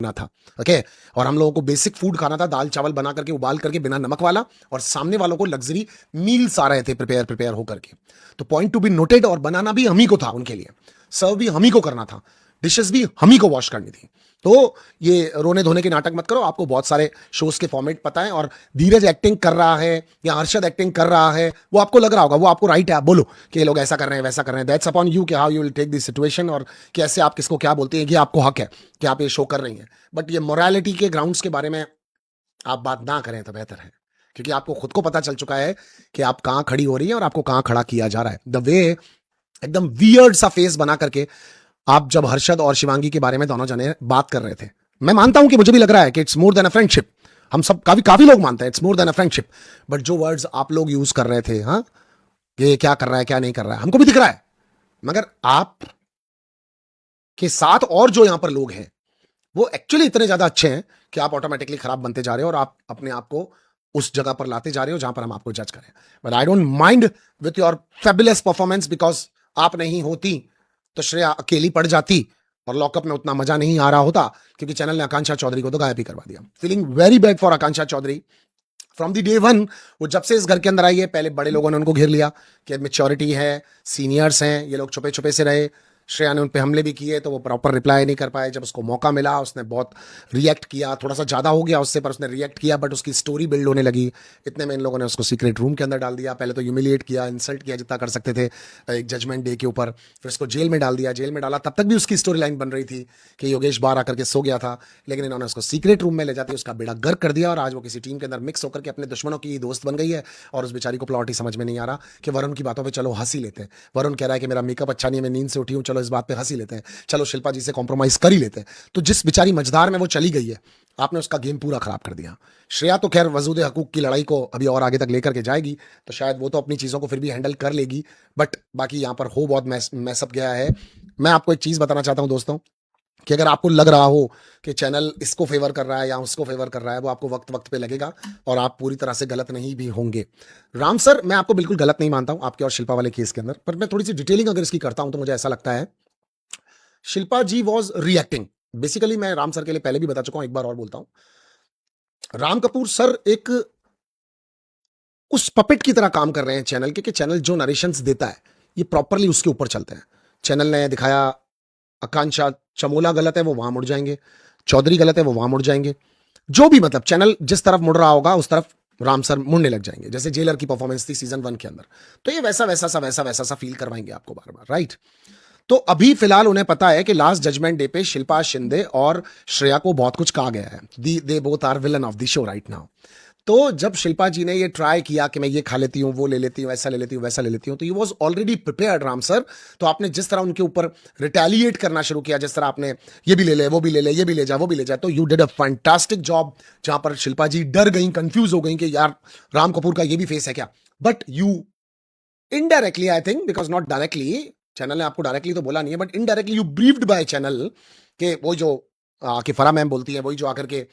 ना था। ओके। और हम लोगों को बेसिक फूड खाना था, दाल चावल बना करके उबाल करके बिना नमक वाला, और सामने वालों को लग्जरी मील्स आ रहे थे प्रिपेयर प्रिपेयर होकर के। तो पॉइंट टू बी नोटेड, और बनाना भी हम ही को था उनके लिए, सर्व भी हम ही को करना था, डिशेस भी हम ही को वॉश करनी थी। तो ये रोने धोने के नाटक मत करो, आपको बहुत सारे शोज के फॉर्मेट पता है, और धीरज एक्टिंग कर रहा है या हर्षद एक्टिंग कर रहा है, वो आपको लग रहा होगा, वो आपको राइट है, आप बोलो कि ये लोग ऐसा कर रहे हैं वैसा कर रहे हैं, दैट्स अपॉन यू कि how you will take this situation, और कैसे आप किसको क्या बोलते हैं, ये आपको हक है कि आप ये शो कर रही हैं। बट ये मोरालिटी के ग्राउंड्स के बारे में आप बात ना करें तो बेहतर है, क्योंकि आपको खुद को पता चल चुका है कि आप कहां खड़ी हो रही हैं और आपको कहां खड़ा किया जा रहा है। द वे एकदम वियर्ड सा फेस बना करके आप जब हर्षद और शिवांगी के बारे में दोनों जने बात कर रहे थे, मैं मानता हूं कि मुझे भी लग रहा है कि it's more than a friendship, हम सब काफी काफी लोग मानते हैं it's more than a friendship, but जो वर्ड्स आप लोग यूज कर रहे थे, हाँ, ये क्या कर रहा है क्या नहीं कर रहा है, हमको भी दिख रहा है, मगर आप के साथ और जो यहां पर लोग हैं वो एक्चुअली इतने ज्यादा अच्छे हैं कि आप ऑटोमेटिकली खराब बनते जा रहे हो, और आप अपने आप को उस जगह पर लाते जा रहे हो जहां पर हम आपको जज करें। But I don't mind with your fabulous performance, because आप नहीं होती तो श्रेया अकेली पड़ जाती, और लॉकअप में उतना मजा नहीं आ रहा होता, क्योंकि चैनल ने आकांक्षा चौधरी को तो गायब ही करवा दिया। Feeling very bad for Akanksha Chaudhary from the day one. वो जब से इस घर के अंदर आई है, पहले बड़े लोगों ने उनको घेर लिया कि मेच्योरिटी है, सीनियर्स हैं, ये लोग छुपे छुपे से रहे। श्रेया ने उन पे हमले भी किए तो वो प्रॉपर रिप्लाई नहीं कर पाए, जब उसको मौका मिला उसने बहुत रिएक्ट किया, थोड़ा सा ज़्यादा हो गया उससे, पर उसने रिएक्ट किया, बट उसकी स्टोरी बिल्ड होने लगी। इतने में इन लोगों ने उसको सीक्रेट रूम के अंदर डाल दिया, पहले तो ह्यूमिलिएट किया, इंसल्ट किया जितना कर सकते थे एक जजमेंट डे के ऊपर, फिर उसको जेल में डाल दिया। जेल में डाला तब तक भी उसकी स्टोरी लाइन बन रही थी कि योगेश बाहर आकर के सो गया था, लेकिन इन्होंने उसको सीक्रेट रूम में ले जाते उसका बेड़ा गर्क कर दिया, और आज वो किसी टीम के अंदर मिक्स होकर के अपने दुश्मनों की दोस्त बन गई है। और उस बेचारी को प्लॉट ही समझ में नहीं आ रहा कि वरुण की बातों पे चलो हंसी लेते हैं, वरुण कह रहा है कि मेरा मेकअप अच्छा नहीं है, मैं नींद से उठी हूं, चलो इस बात पे हंसी लेते हैं, चलो शिल्पा जी से कॉम्प्रोमाइज कर ही लेते हैं। तो जिस बेचारी मझधार में वो चली गई है, आपने उसका गेम पूरा खराब कर दिया। श्रेया तो खैर वजूद हकूक की लड़ाई को अभी और आगे तक लेकर के जाएगी, तो शायद वो तो अपनी चीजों को फिर भी हैंडल कर लेगी, बट बाकी यहां पर हो बहुत मैसअप गया है। मैं आपको एक चीज बताना चाहता हूं दोस्तों, कि अगर आपको लग रहा हो कि चैनल इसको फेवर कर रहा है या उसको फेवर कर रहा है, वो आपको वक्त वक्त पे लगेगा, और आप पूरी तरह से गलत नहीं भी होंगे। राम सर, मैं आपको बिल्कुल गलत नहीं मानता हूं आपके और शिल्पा वाले केस के अंदर, पर मैं थोड़ी सी डिटेलिंग अगर इसकी करता हूं तो मुझे ऐसा लगता है शिल्पा जी वॉज रिएक्टिंग। बेसिकली मैं राम सर के लिए पहले भी बता चुका हूं, एक बार और बोलता हूं, राम कपूर सर एक उस पपेट की तरह काम कर रहे हैं चैनल के, कि चैनल जो नरेशंस देता है ये प्रॉपरली उसके ऊपर चलते हैं। चैनल ने दिखाया आकांक्षा चमोला गलत है, वो वहां मुड़ जाएंगे, चौधरी गलत है, वो वहां मुड़ जाएंगे, जो भी मतलब चैनल जिस तरफ मुड़ रहा होगा उस तरफ राम सर मुड़ने लग जाएंगे, जैसे जेलर की परफॉर्मेंस थी सीजन 1 के अंदर। तो ये वैसा सा फील करवाएंगे आपको बार बार, राइट। तो अभी फिलहाल उन्हें पता है कि लास्ट जजमेंट डे पे शिल्पा शिंदे और श्रेया को बहुत कुछ कहा गया है, they both are villain of the show right now. तो जब शिल्पा जी ने ये ट्राई किया कि मैं ये खा लेती हूँ, वो ले लेती हूँ, ऐसा ले लेती हूँ, वैसा ले लेती हूँ, तो ये was already prepared Ram sir. तो आपने जिस तरह उनके ऊपर रिटेलिएट करना शुरू किया, जिस तरह आपने ये भी ले ले, वो भी ले ले, ये भी ले जा, वो भी ले जा, तो you did a fantastic job, जहां पर शिल्पा जी डर गई, कंफ्यूज हो गई कि यार राम कपूर का ये भी फेस है क्या। But you indirectly, I think, because not directly, channel ने आपको डायरेक्टली तो बोला नहीं है, but indirectly you briefed by channel के वो जो कि फरा मैम बोलती है, वही जो आकर के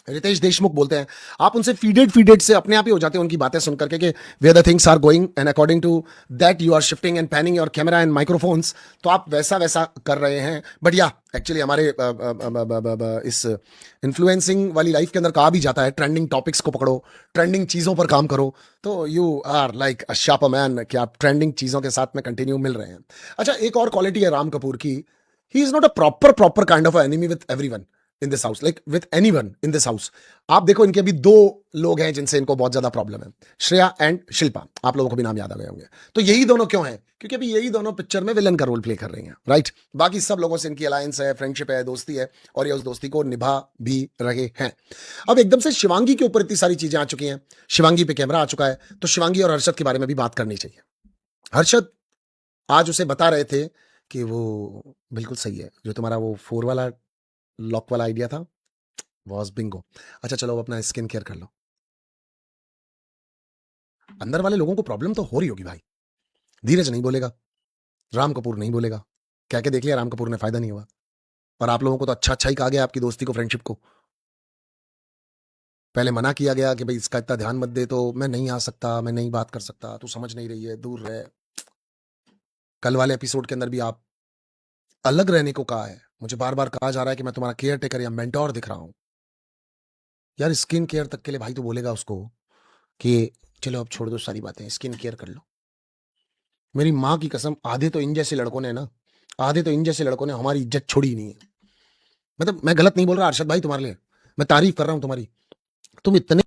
रितेश देशमुख बोलते हैं, आप उनसे फीडेड फीडेड से अपने आप ही हो जाते हैं उनकी बातें सुन करके कि where the things are going and according to that you are shifting and panning your camera and microphones. तो आप वैसा वैसा कर रहे हैं। बट या एक्चुअली हमारे इस इन्फ्लुएंसिंग वाली लाइफ के अंदर कहा भी जाता है, ट्रेंडिंग टॉपिक्स को पकड़ो, ट्रेंडिंग चीज़ों पर काम करो, तो you are like a sharper man कि आप ट्रेंडिंग चीज़ों के साथ में कंटिन्यू मिल रहे हैं। अच्छा, एक और क्वालिटी है राम कपूर की, he is not a proper kind of enemy with everyone in this house, like with anyone in this house. आप देखो, इनके अभी दो लोग हैं जिनसे इनको बहुत ज्यादा प्रॉब्लम है, श्रेया एंड शिल्पा, आप लोगों को भी नाम याद आ गए होंगे। तो यही दोनों क्यों हैं? क्योंकि अभी यही दोनों पिक्चर में विलन का रोल प्ले कर रही हैं, राइट। बाकी सब लोगों से इनकी अलायंस है, फ्रेंडशिप है, दोस्ती है, और ये उस दोस्ती को निभा भी रहे हैं। अब एकदम से शिवांगी के ऊपर इतनी सारी चीजें आ चुकी हैं, शिवांगी पे कैमरा आ चुका है, तो शिवांगी और हर्षद के बारे में भी बात करनी चाहिए। हर्षद आज उसे बता रहे थे कि वो बिल्कुल सही है, जो तुम्हारा वो 4 वाला लॉक वाला आइडिया था, वॉज बिंगो। अच्छा चलो, अब अपना स्किन केयर कर लो। अंदर वाले लोगों को प्रॉब्लम तो हो रही होगी भाई। धीरज नहीं बोलेगा, राम कपूर नहीं बोलेगा, कह के देख लिया राम कपूर ने, फायदा नहीं हुआ। और आप लोगों को तो अच्छा अच्छा ही कहा गया आपकी दोस्ती को, फ्रेंडशिप को। पहले मना किया गया कि भाई इसका इतना ध्यान मत दे, तो मैं नहीं आ सकता, मैं नहीं बात कर सकता, तू समझ नहीं रही है, दूर रहे। कल वाले एपिसोड के अंदर भी आप अलग रहने को कहा है, मुझे बार बार कहा जा रहा है कि मैं तुम्हारा केयर टेकर या मेंटोर दिख रहा हूं। यार स्किन केयर तक के लिए भाई तो बोलेगा उसको कि चलो अब छोड़ दो सारी बातें, स्किन केयर कर लो। मेरी माँ की कसम, आधे तो इन जैसे लड़कों ने ना, आधे तो इन जैसे लड़कों ने हमारी इज्जत छोड़ी नहीं है। मतलब मैं गलत नहीं बोल रहा अरशद भाई तुम्हारे लिए, मैं तारीफ कर रहा हूं तुम्हारी। तुम इतने